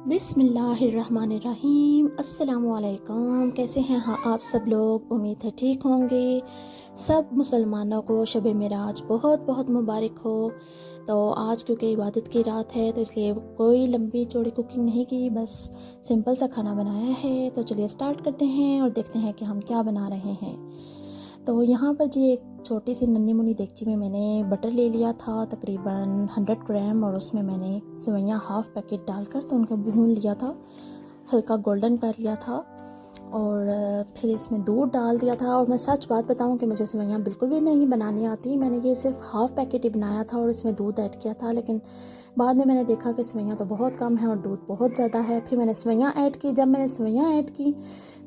बिस्मिल्लाहिर्रहमानिर्रहीम। अस्सलामुअलैकुम। कैसे हैं आप सब लोग? उम्मीद है ठीक होंगे। सब मुसलमानों को शब मिराज बहुत बहुत मुबारक हो। तो आज क्योंकि इबादत की रात है तो इसलिए कोई लंबी चौड़ी कुकिंग नहीं की, बस सिंपल सा खाना बनाया है। तो चलिए स्टार्ट करते हैं और देखते हैं कि हम क्या बना रहे हैं। तो यहाँ पर जी एक छोटी सी नन्ही मुन्नी देगची में मैंने बटर ले लिया था तकरीबन 100 ग्राम, और उसमें मैंने सेवइयाँ हाफ़ पैकेट डालकर तो उनको भून लिया था, हल्का गोल्डन कर लिया था। और फिर इसमें दूध डाल दिया था। और मैं सच बात बताऊं कि मुझे सेवइयाँ बिल्कुल भी नहीं बनानी आती। मैंने ये सिर्फ हाफ़ पैकेट ही बनाया था और इसमें दूध ऐड किया था, लेकिन बाद में मैंने देखा कि सेवइयाँ तो बहुत कम है और दूध बहुत ज़्यादा है। फिर मैंने सेवइयाँ ऐड की। जब मैंने सेवइयाँ ऐड की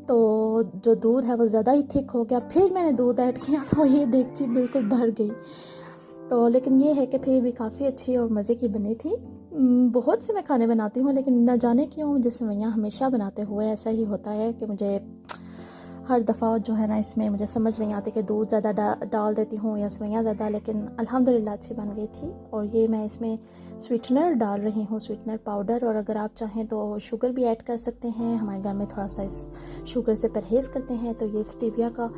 तो जो दूध है वो ज़्यादा ही थिक हो गया। फिर मैंने दूध ऐड किया तो ये देगची बिल्कुल भर गई। तो लेकिन ये है कि फिर भी काफ़ी अच्छी और मज़े की बनी थी। बहुत से मैं खाने बनाती हूँ, लेकिन न जाने क्यों मुझे सेवइयाँ हमेशा बनाते हुए ऐसा ही होता है कि मुझे हर दफ़ा जो है ना इसमें मुझे समझ नहीं आती कि दूध ज़्यादा डाल देती हूँ या सेवइयाँ ज़्यादा। लेकिन अल्हम्दुलिल्लाह अच्छी बन गई थी। और ये मैं इसमें स्वीटनर डाल रही हूँ, स्वीटनर पाउडर। और अगर आप चाहें तो शुगर भी ऐड कर सकते हैं। हमारे घर में थोड़ा सा इस शुगर से परहेज़ करते हैं, तो ये स्टीविया का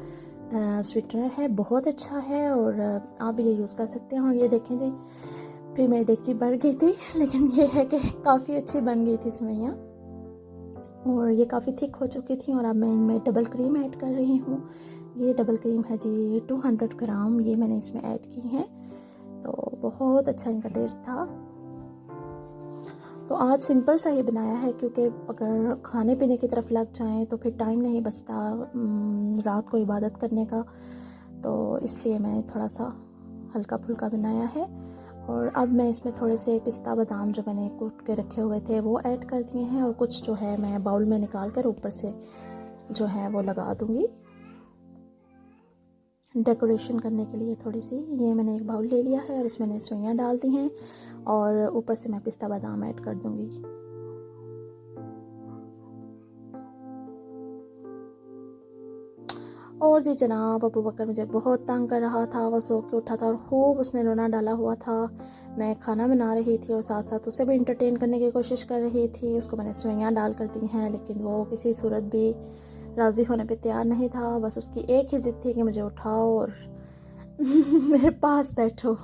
स्वीटनर है, बहुत अच्छा है और आप भी ये यूज़ कर सकते हैं। और ये देखें जी, फिर मेरी देगची बढ़ गई थी, लेकिन ये है कि काफ़ी अच्छी बन गई थी सेवइयाँ। और ये काफ़ी थिक हो चुकी थी। और अब मैं इनमें डबल क्रीम ऐड कर रही हूँ। ये डबल क्रीम है जी 200 ग्राम, ये मैंने इसमें ऐड की है। तो बहुत अच्छा इनका टेस्ट था। तो आज सिंपल सा ही बनाया है, क्योंकि अगर खाने पीने की तरफ लग जाएं तो फिर टाइम नहीं बचता रात को इबादत करने का। तो इसलिए मैंने थोड़ा सा हल्का फुल्का बनाया है। और अब मैं इसमें थोड़े से पिस्ता बादाम जो मैंने कूट के रखे हुए थे वो ऐड कर दिए हैं। और कुछ जो है मैं बाउल में निकाल कर ऊपर से जो है वो लगा दूँगी डेकोरेशन करने के लिए थोड़ी सी। ये मैंने एक बाउल ले लिया है और इसमें मैंने सेवइयाँ डाल दी हैं और ऊपर से मैं पिस्ता बादाम ऐड कर दूँगी। और जी जनाब अबू बकर मुझे बहुत तंग कर रहा था। वो सो के उठा था और खूब उसने रोना डाला हुआ था। मैं खाना बना रही थी और साथ साथ उसे भी इंटरटेन करने की कोशिश कर रही थी। उसको मैंने सेवइयाँ डाल कर दी हैं, लेकिन वो किसी सूरत भी राज़ी होने पे तैयार नहीं था। बस उसकी एक ही ज़िद थी कि मुझे उठाओ और मेरे पास बैठो।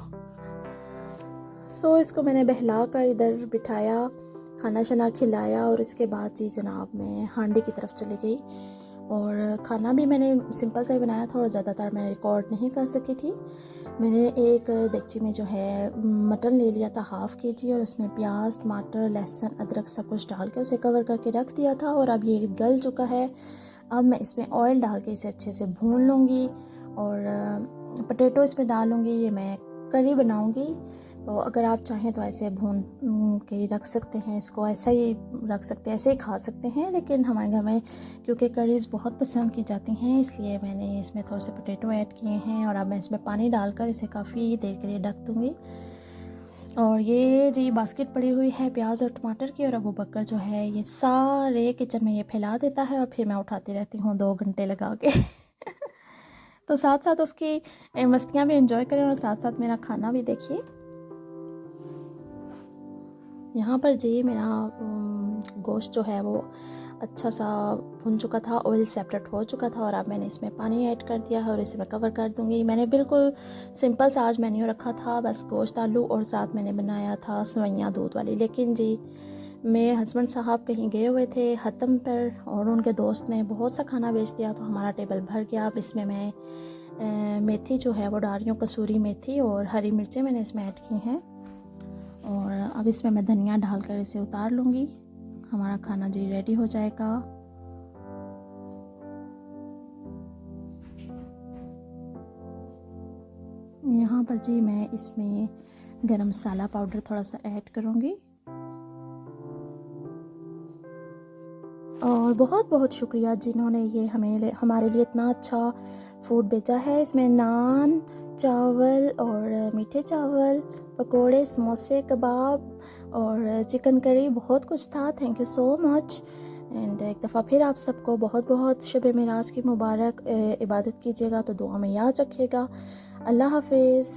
सो इसको मैंने बहला कर इधर बिठाया, खाना शना खिलाया और इसके बाद जी जनाब मैं हांडी की तरफ चली गई। और खाना भी मैंने सिंपल सा ही बनाया था और ज़्यादातर मैं रिकॉर्ड नहीं कर सकी थी। मैंने एक देगची में जो है मटन ले लिया था हाफ़ केजी, और उसमें प्याज टमाटर लहसुन अदरक सब कुछ डाल के उसे कवर करके रख दिया था। और अब ये गल चुका है। अब मैं इसमें ऑयल डाल के इसे अच्छे से भून लूँगी और पोटैटो इसमें डालूँगी। ये मैं करी बनाऊँगी, तो अगर आप चाहें तो ऐसे भून के रख सकते हैं, इसको ऐसा ही रख सकते हैं, ऐसे ही खा सकते हैं। लेकिन हमारे घर में क्योंकि करीज़ बहुत पसंद की जाती हैं, इसलिए मैंने इसमें थोड़े से पोटैटो ऐड किए हैं। और अब मैं इसमें पानी डालकर इसे काफ़ी देर के लिए ढक दूँगी। और ये जी बास्केट पड़ी हुई है प्याज और टमाटर की, और अबू बकर जो है ये सारे किचन में ये फैला देता है और फिर मैं उठाती रहती हूँ 2 घंटे लगा के। तो साथ साथ उसकी मस्तियाँ भी एंजॉय करें और साथ साथ मेरा खाना भी देखिए। यहाँ पर जी मेरा गोश्त जो है वो अच्छा सा भुन चुका था, ऑयल सेपरेट हो चुका था। और अब मैंने इसमें पानी ऐड कर दिया है और इसे मैं कवर कर दूँगी। मैंने बिल्कुल सिंपल सा आज मेन्यू रखा था, बस गोश्त आलू और साथ मैंने बनाया था सेवइयाँ दूध वाली। लेकिन जी मेरे हस्बैंड साहब कहीं गए हुए थे हतम पर और उनके दोस्त ने बहुत सा खाना बेच दिया, तो हमारा टेबल भर गया। अब इसमें मैं मेथी जो है वो डाल रही हूँ, कसूरी मेथी, और हरी मिर्चें मैंने इसमें ऐड की हैं। और अब इसमें मैं धनिया डालकर इसे उतार लूँगी। हमारा खाना जी रेडी हो जाएगा। यहाँ पर जी मैं इसमें गरम मसाला पाउडर थोड़ा सा ऐड करूँगी। और बहुत बहुत शुक्रिया जिन्होंने ये हमारे लिए इतना अच्छा फूड बेचा है। इसमें नान, चावल और मीठे चावल, पकोड़े, समोसे, कबाब और चिकन करी, बहुत कुछ था। Thank you so much. And एक दफ़ा फिर आप सबको बहुत बहुत शब मिराज की मुबारक। इबादत कीजिएगा तो दुआ में याद रखिएगा। अल्लाह हाफिज़।